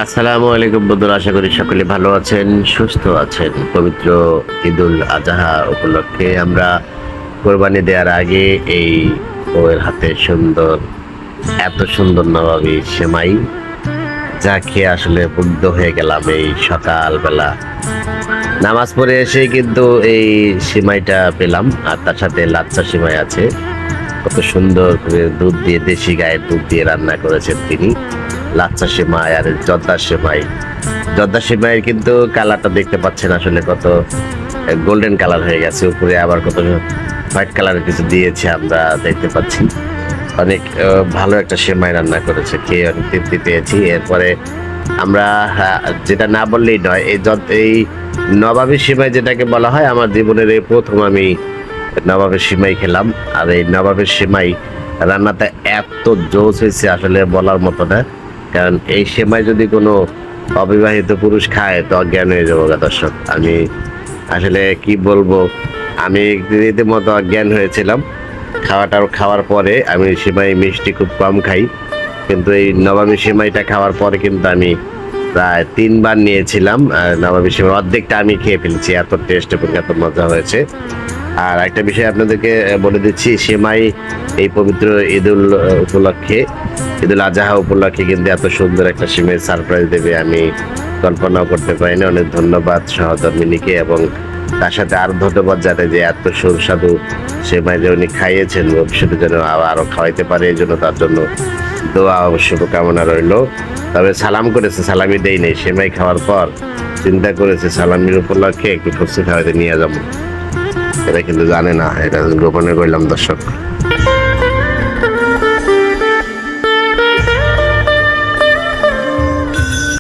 আসসালামু আলাইকুম বন্ধুরা, আশা করি সকলে ভালো আছেন, সুস্থ আছেন। পবিত্র ঈদুল আজহা উপলক্ষে আমরা কোরবানি দেওয়ার আগে এই বউয়ের হাতে এত সুন্দর নবাবী সেমাই, যা খেয়ে আসলে মুগ্ধ হয়ে গেলাম। এই সকালবেলা নামাজ পড়ে এসে কিন্তু এই সেমাইটা পেলাম, আর তার সাথে লাচ্ছা সেমাই আছে। কত সুন্দর করে দুধ দিয়ে, দেশি গায়ের দুধ দিয়ে রান্না করেছেন তিনি। লাচ্ছা সেমাই আর জর্দা সেমাইয়ের কিন্তু কালারটা দেখতে পাচ্ছেন, আসলে কত গোল্ডেন কালার হয়ে গেছে। উপরে আবার কত হোয়াইট কালারের কিছু দিয়েছে, আমরা দেখতে পাচ্ছি। অনেক ভালো একটা সেমাই রান্না করেছে, খেয়ে অনেক তৃপ্তি পেয়েছি। এরপরে আমরা যেটা না বললেই নয়, এই নবাবী সেমাই যেটাকে বলা হয়, আমার জীবনের এই প্রথম আমি নবাবের সিমাই খেলাম। আর এই নবাবের সিমাই রান্নাটা এত জোস হয়েছে, আসলে বলার মতো না। কারণ এই সেমাই যদি কোনো অবিবাহিত পুরুষ খায় তো অজ্ঞান হয়ে যাবো দর্শক। আমি আসলে কি বলবো, আমি রীতিমতো অজ্ঞান হয়েছিলাম। খাওয়ার পরে আমি সেমাই মিষ্টি খুব কম খাই, কিন্তু এই নবাবী সেমাইটা খাওয়ার পরে কিন্তু আমি প্রায় 3 বার নিয়েছিলাম। নবাবী সেমাই অর্ধেকটা আমি খেয়ে ফেলেছি, এত টেস্ট এবং এত মজা হয়েছে। আর একটা বিষয় আপনাদেরকে বলে দিচ্ছি, সেমাই এই পবিত্র ঈদুল আজহা উপলক্ষে কিন্তু এত সুন্দর একটা সেমাই সারপ্রাইজ দেবে আমি কল্পনাও করতে পারিনি। অনেক ধন্যবাদ সহধর্মিনীকে, এবং তার সাথে আরো ধন্যবাদ জানাই যে এত সুস্বাদু সেমাই যে উনি খাইয়েছেন, ভবিষ্যতে যেন আরো খাওয়াইতে পারে, এই জন্য তার জন্য দোয়া শুভকামনা রইল। তবে সালাম করেছে, সালামি দেই নেই। সেমাই খাওয়ার পর চিন্তা করেছে সালামির উপলক্ষে একটু খুশি খাওয়াইতে নিয়ে যাবো। এটা কিন্তু জানে না, এটা গোপনে করলাম দর্শক।